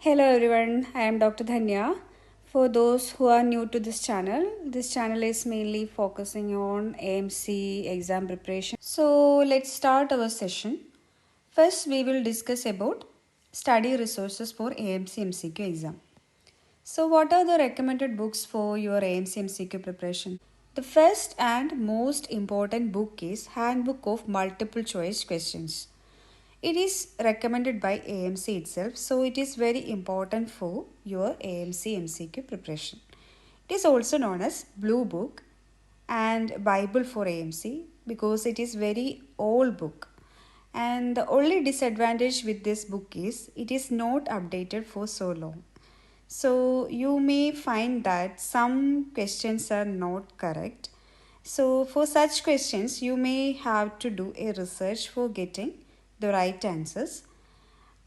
Hello everyone, I am Dr. Dhanya. For those who are new to this channel is mainly focusing on AMC exam preparation. So let's start our session. First, we will discuss about study resources for AMC MCQ exam. So what are the recommended books for your AMC MCQ preparation? The first and most important book is Handbook of Multiple Choice Questions. It is recommended by AMC itself, so it is very important for your AMC MCQ preparation. It is also known as Blue Book and Bible for AMC because it is very old book. And the only disadvantage with this book is it is not updated for so long. So you may find that some questions are not correct. So for such questions, you may have to do a research for getting the right answers.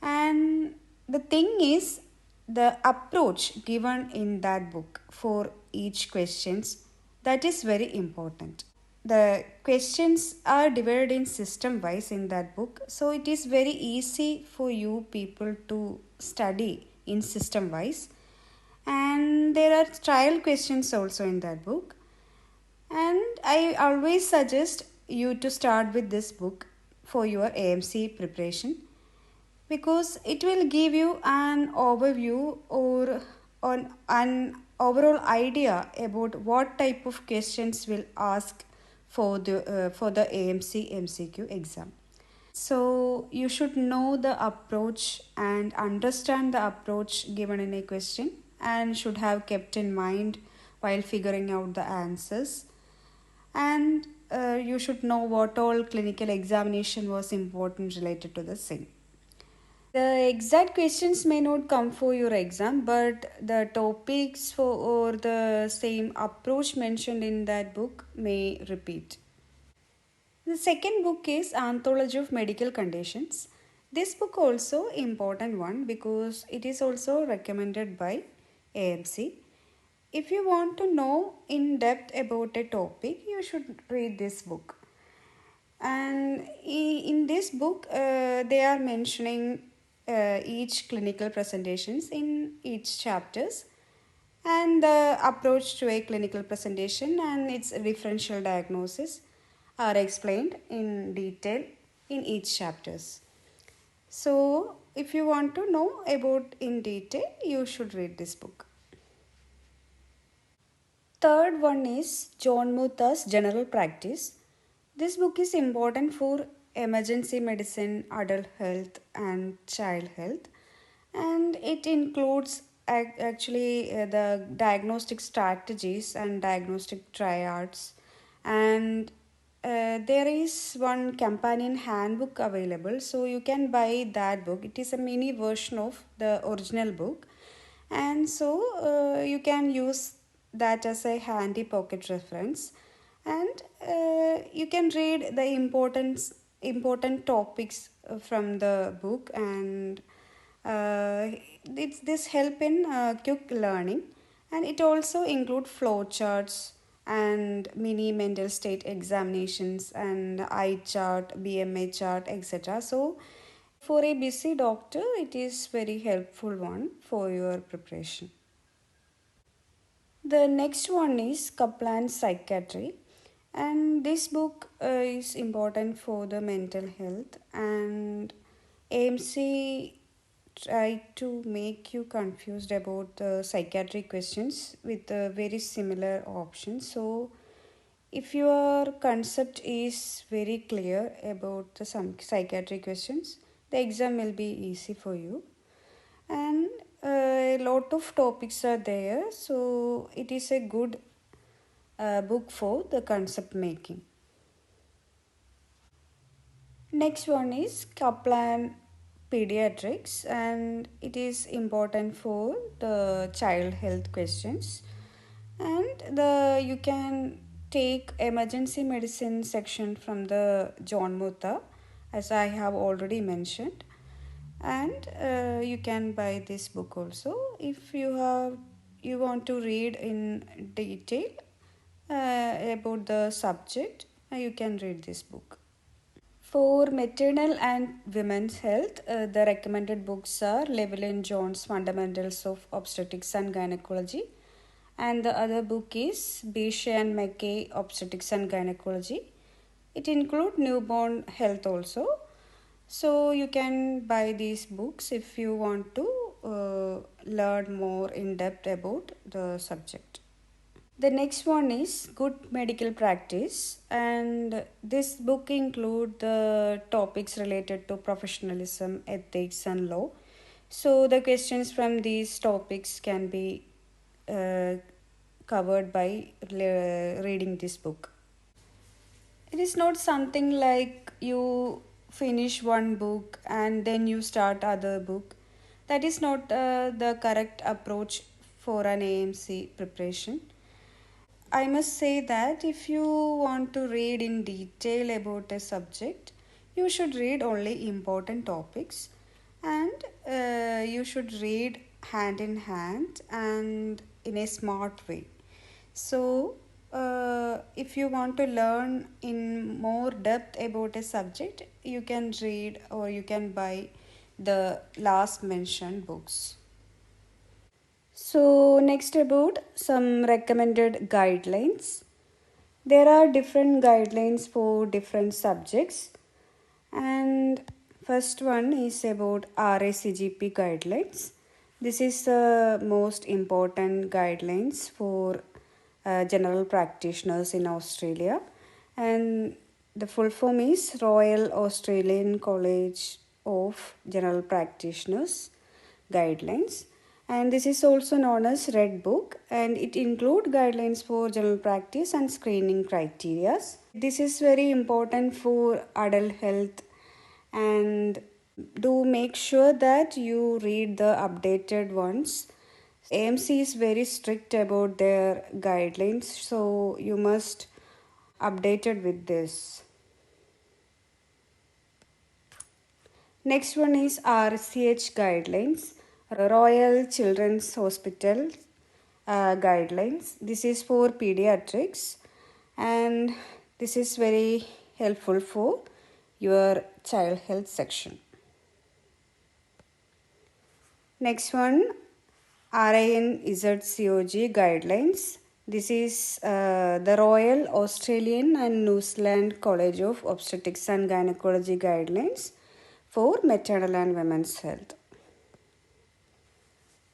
And the thing is, the approach given in that book for each questions, that is very important. The questions are divided in system wise in that book, so it is very easy for you people to study in system wise. And there are trial questions also in that book, and I always suggest you to start with this book for your AMC preparation because it will give you an overview or on an overall idea about what type of questions will ask for the AMC MCQ exam. So you should know the approach and understand the approach given in a question and should have kept in mind while figuring out the answers. And you should know what all clinical examination was important related to the same. The exact questions may not come for your exam, but the topics for or the same approach mentioned in that book may repeat. The second book is Anthology of Medical Conditions. This book also important one because it is also recommended by AMC. If you want to know in depth about a topic, you should read this book. And in this book, they are mentioning each clinical presentations in each chapters and the approach to a clinical presentation and its differential diagnosis are explained in detail in each chapters. So if you want to know about in detail, you should read this book. Third one is John Mutha's General Practice. This book is important for emergency medicine, adult health and child health, and it includes actually the diagnostic strategies and diagnostic triads, and there is one companion handbook available, so you can buy that book. It is a mini version of the original book, and so you can use that as a handy pocket reference, and you can read the important topics from the book, and this help in quick learning, and it also include flowcharts and mini mental state examinations and eye chart, BMI chart, etc. So for a busy doctor, it is very helpful one for your preparation. The next one is Kaplan's Psychiatry, and this book is important for the mental health, and AMC try to make you confused about the psychiatric questions with very similar options. So if your concept is very clear about the some psychiatric questions, the exam will be easy for you. And a lot of topics are there, so it is a good book for the concept making. Next one is Kaplan Pediatrics, and it is important for the child health questions, and you can take emergency medicine section from the John Mutha, as I have already mentioned, and you can buy this book also if you want to read in detail about the subject. You can read this book. For maternal and women's health, the recommended books are Llewellyn Jones' Fundamentals of Obstetrics and Gynecology, and the other book is Beeshe and Mackay Obstetrics and Gynecology. It includes newborn health also. So you can buy these books if you want to learn more in depth about the subject. The next one is Good Medical Practice, and this book includes the topics related to professionalism, ethics, and law. So the questions from these topics can be uh, covered by reading this book. It is not something like you finish one book and then you start other book. That is not the correct approach for an AMC preparation. I must say that if you want to read in detail about a subject, you should read only important topics, and you should read hand in hand and in a smart way. So, if you want to learn in more depth about a subject, you can read or you can buy the last mentioned books. So, next about some recommended guidelines. There are different guidelines for different subjects, and first one is about RACGP guidelines. This is the most important guidelines for general practitioners in Australia, and the full form is Royal Australian College of General Practitioners guidelines, and this is also known as Red Book, and it includes guidelines for general practice and screening criteria. This is very important for adult health, and do make sure that you read the updated ones. AMC is very strict about their guidelines, so you must update it with this. Next one is RCH guidelines, Royal Children's Hospital guidelines. This is for pediatrics, and this is very helpful for your child health section. Next one, RINZCOG guidelines. This is the Royal Australian and New Zealand College of Obstetrics and Gynecology guidelines for maternal and women's health.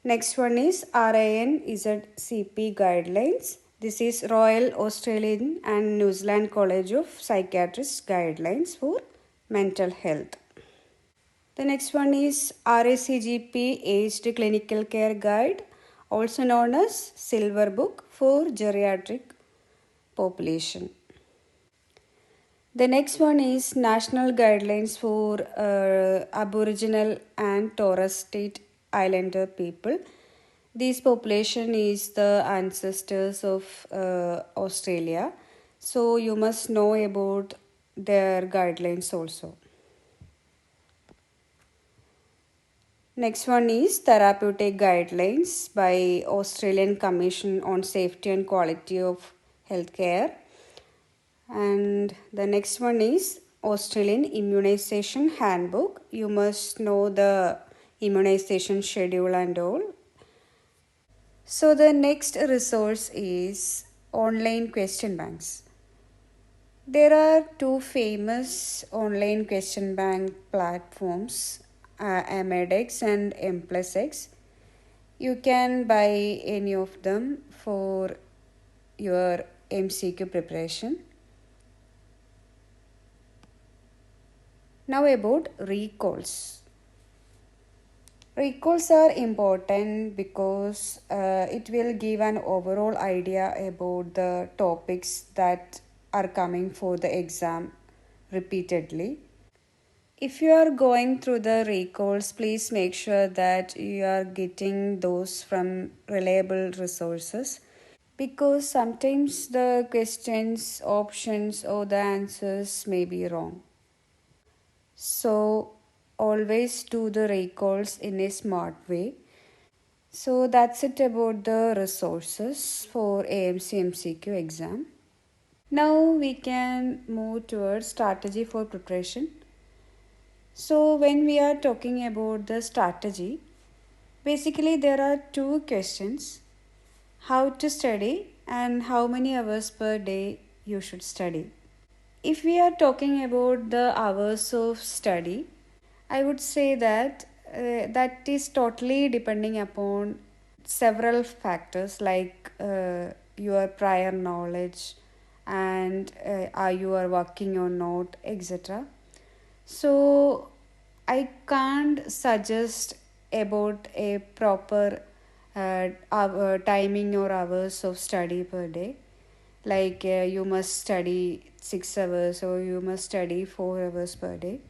Next one is RINZCP guidelines. This is Royal Australian and New Zealand College of Psychiatrists guidelines for mental health. The next one is RACGP Aged Clinical Care Guide, also known as Silver Book for geriatric population. The next one is National Guidelines for Aboriginal and Torres Strait Islander people. This population is the ancestors of Australia, so you must know about their guidelines also. Next one is Therapeutic Guidelines by Australian Commission on Safety and Quality of Healthcare. And the next one is Australian Immunization Handbook. You must know the immunization schedule and all. So the next resource is online question banks. There are two famous online question bank platforms, amedX and mplexx. You can buy any of them for your MCQ preparation. Now about recalls. Recalls are important because it will give an overall idea about the topics that are coming for the exam repeatedly. If you are going through the recalls, please make sure that you are getting those from reliable resources, because sometimes the questions, options, or the answers may be wrong. So always do the recalls in a smart way. So that's it about the resources for AMC MCQ exam. Now we can move towards strategy for preparation. So when we are talking about the strategy, basically there are two questions: how to study and how many hours per day you should study. If we are talking about the hours of study, I would say that that is totally depending upon several factors like your prior knowledge and are you are working or not, etc. So I can't suggest about a proper timing or hours of study per day, like you must study 6 hours or you must study 4 hours per day.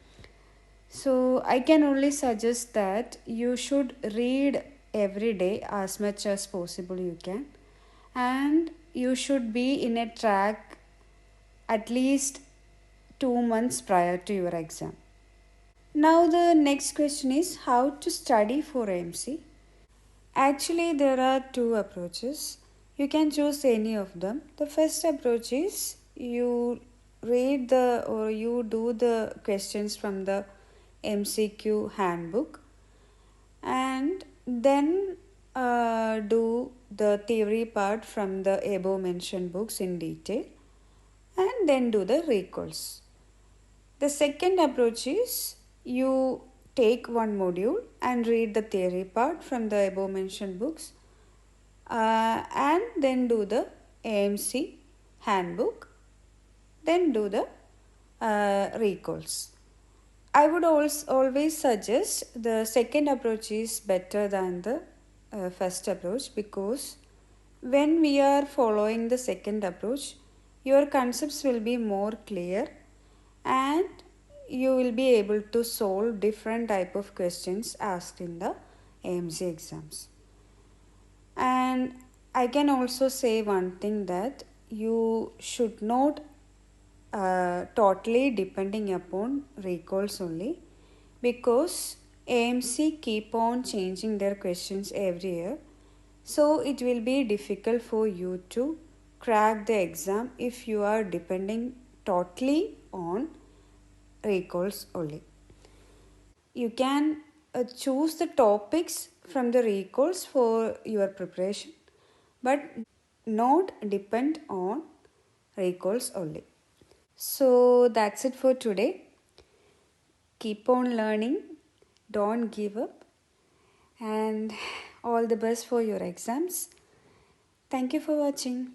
So I can only suggest that you should read every day as much as possible you can, and you should be in a track at least 2 months prior to your exam. Now the next question is how to study for AMC. Actually, there are two approaches. You can choose any of them. The first approach is you read the or you do the questions from the MCQ handbook and then do the theory part from the above mentioned books in detail and then do the recalls. The second approach is you take one module and read the theory part from the above mentioned books and then do the AMC handbook, then do the recalls. I would always suggest the second approach is better than the first approach, because when we are following the second approach, your concepts will be more clear and you will be able to solve different type of questions asked in the AMC exams. And I can also say one thing, that you should not totally depending upon recalls only, because AMC keep on changing their questions every year. So it will be difficult for you to crack the exam if you are depending totally on recalls only. You can choose the topics from the recalls for your preparation, but not depend on recalls only. So that's it for today. Keep on learning, don't give up, and all the best for your exams. Thank you for watching.